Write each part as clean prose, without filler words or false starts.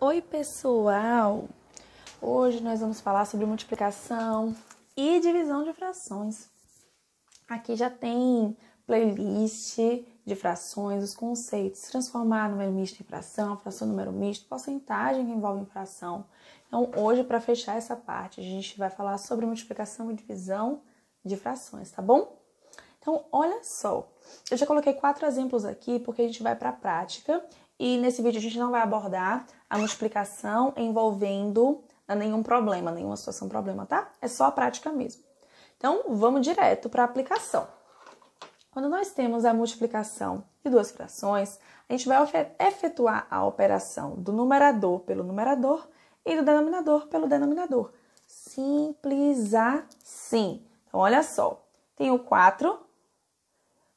Oi, pessoal! Hoje nós vamos falar sobre multiplicação e divisão de frações. Aqui já tem playlist de frações, os conceitos, transformar número misto em fração, fração número misto, porcentagem que envolve fração. Então, hoje, para fechar essa parte, a gente vai falar sobre multiplicação e divisão de frações, tá bom? Então, olha só, eu já coloquei 4 exemplos aqui porque a gente vai para a prática e nesse vídeo a gente não vai abordar a multiplicação envolvendo nenhum problema, nenhuma situação problema, tá? É só a prática mesmo. Então, vamos direto para a aplicação. Quando nós temos a multiplicação de duas frações, a gente vai efetuar a operação do numerador pelo numerador e do denominador pelo denominador. Simples assim. Então, olha só, tem o 4.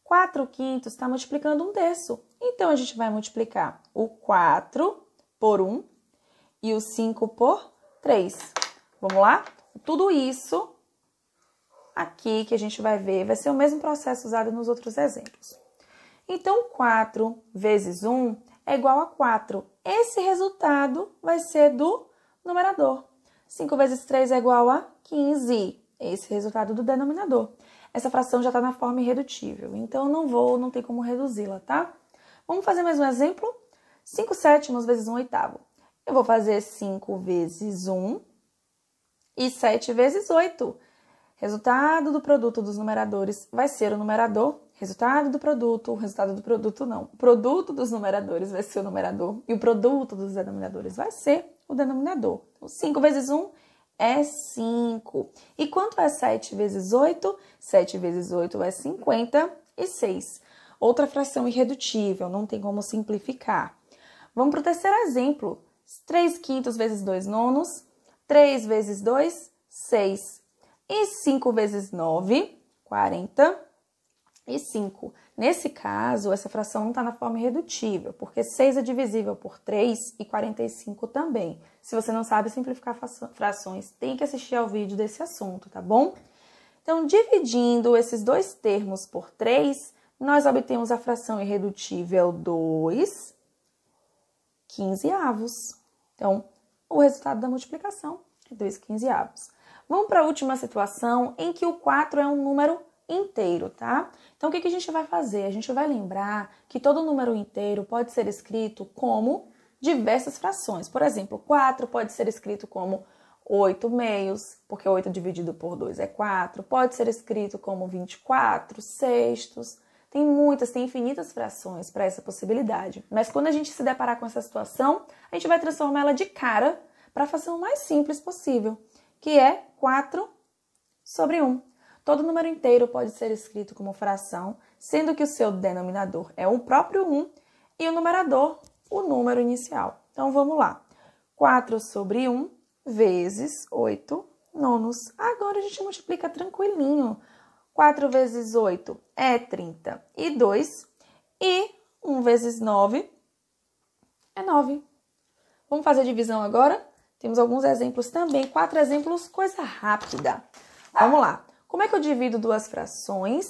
4 quintos está multiplicando 1/3. Então, a gente vai multiplicar o 4 por 1 e o 5 por 3. Vamos lá? Tudo isso aqui que a gente vai ver vai ser o mesmo processo usado nos outros exemplos. Então, 4 vezes 1 é igual a 4. Esse resultado vai ser do numerador. 5 vezes 3 é igual a 15. Esse resultado do denominador. Essa fração já está na forma irredutível, então não tem como reduzi-la, tá? Vamos fazer mais um exemplo? 5/7 vezes 1/8. Eu vou fazer 5 vezes 1 e 7 vezes 8. Resultado do produto dos numeradores vai ser o numerador. Resultado do produto não. O produto dos numeradores vai ser o numerador e o produto dos denominadores vai ser o denominador. Então, 5 vezes 1 é 5. E quanto é 7 vezes 8? 7 vezes 8 é 56. Outra fração irredutível, não tem como simplificar. Vamos para o terceiro exemplo. 3 quintos vezes 2 nonos. 3 vezes 2, 6. E 5 vezes 9, 45. Nesse caso, essa fração não está na forma irredutível, porque 6 é divisível por 3 e 45 também. Se você não sabe simplificar frações, tem que assistir ao vídeo desse assunto, tá bom? Então, dividindo esses dois termos por 3, nós obtemos a fração irredutível 2 quinzeavos. Então, o resultado da multiplicação é 2 quinzeavos. Vamos para a última situação em que o 4 é um número inteiro, tá? Então, o que a gente vai fazer? A gente vai lembrar que todo número inteiro pode ser escrito como diversas frações. Por exemplo, 4 pode ser escrito como 8 meios, porque 8 dividido por 2 é 4. Pode ser escrito como 24 sextos. Tem infinitas frações para essa possibilidade. Mas quando a gente se deparar com essa situação, a gente vai transformar ela de cara para a fração mais simples possível, que é 4 sobre 1. Todo número inteiro pode ser escrito como fração, sendo que o seu denominador é o próprio 1 e o numerador, o número inicial. Então, vamos lá. 4 sobre 1 vezes 8 nonos. Agora, a gente multiplica tranquilinho. 4 vezes 8 é 32 e 1 vezes 9 é 9. Vamos fazer a divisão agora? Temos alguns exemplos também. 4 exemplos, coisa rápida. Vamos lá. Como é que eu divido duas frações?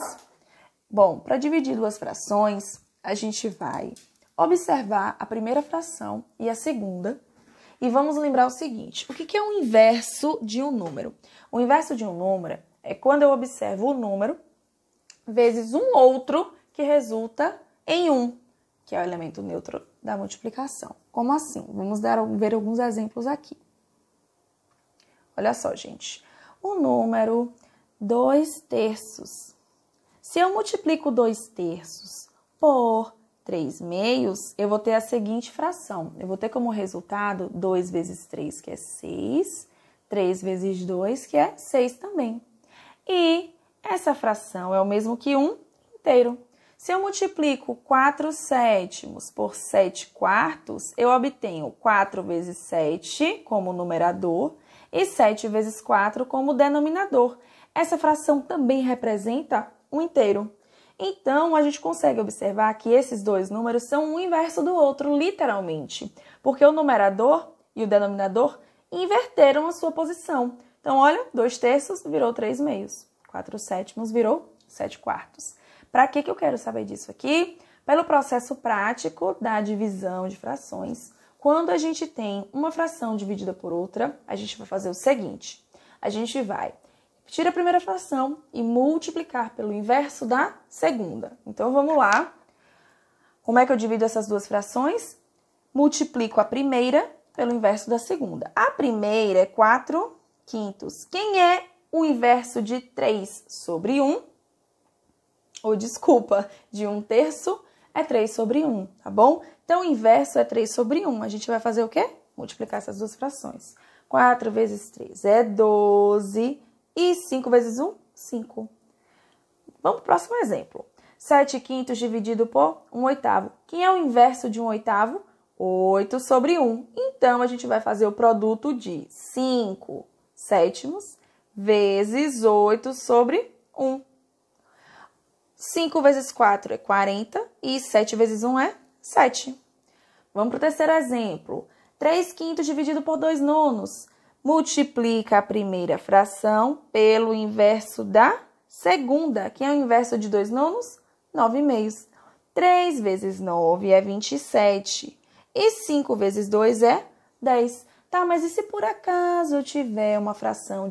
Bom, para dividir duas frações, a gente vai observar a primeira fração e a segunda. E vamos lembrar o seguinte, o que é o inverso de um número? O inverso de um número é quando eu observo o número vezes um outro que resulta em 1, que é o elemento neutro da multiplicação. Como assim? Vamos ver alguns exemplos aqui. Olha só, gente. O número 2/3. Se eu multiplico 2/3 por 3 meios, eu vou ter a seguinte fração. Eu vou ter como resultado 2 vezes 3, que é 6. 3 vezes 2, que é 6 também. E essa fração é o mesmo que 1 inteiro. Se eu multiplico 4/7 por 7/4, eu obtenho 4 vezes 7 como numerador e 7 vezes 4 como denominador. Essa fração também representa um inteiro. Então, a gente consegue observar que esses dois números são um inverso do outro, literalmente, porque o numerador e o denominador inverteram a sua posição. Então, olha, 2/3 virou 3 meios, 4/7 virou 7/4. Para que eu quero saber disso aqui? Pelo processo prático da divisão de frações, Quando a gente tem uma fração dividida por outra, a gente vai fazer o seguinte. A gente vai tirar a primeira fração e multiplicar pelo inverso da segunda. Então, vamos lá. Como é que eu divido essas duas frações? Multiplico a primeira pelo inverso da segunda. A primeira é 4/5. Quem é o inverso de 3 sobre 1? Ou, desculpa, de 1/3 é 3 sobre 1, tá bom? Então, o inverso é 3 sobre 1. A gente vai fazer o quê? Multiplicar essas duas frações. 4 vezes 3 é 12 e 5 vezes 1, 5. Vamos para o próximo exemplo. 7/5 dividido por 1/8. Quem é o inverso de 1/8? 8 sobre 1. Então, a gente vai fazer o produto de 5/7 vezes 8 sobre 1. 5 vezes 4 é 40 e 7 vezes 1 é 7. Vamos para o terceiro exemplo. 3/5 dividido por 2/9. Multiplica a primeira fração pelo inverso da segunda. Quem é o inverso de 2/9? 9/2. 3 vezes 9 é 27. E 5 vezes 2 é 10. Tá, mas e se por acaso eu tiver uma fração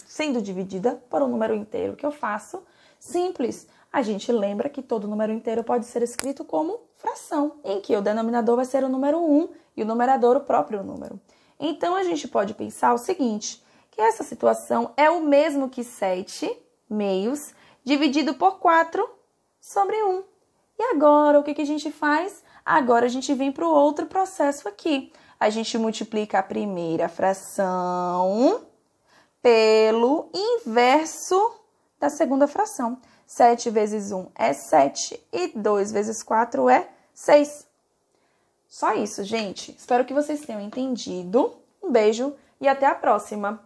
sendo dividida por um número inteiro, o que eu faço? Simples. A gente lembra que todo número inteiro pode ser escrito como fração, em que o denominador vai ser o número 1 e o numerador o próprio número. Então, a gente pode pensar o seguinte, que essa situação é o mesmo que 7/2 dividido por 4 sobre 1. E agora, o que a gente faz? Agora, a gente vem para o outro processo aqui. A gente multiplica a primeira fração pelo inverso da segunda fração. 7 vezes 1 é 7 e 2 vezes 4 é 6. Só isso, gente. Espero que vocês tenham entendido. Um beijo e até a próxima!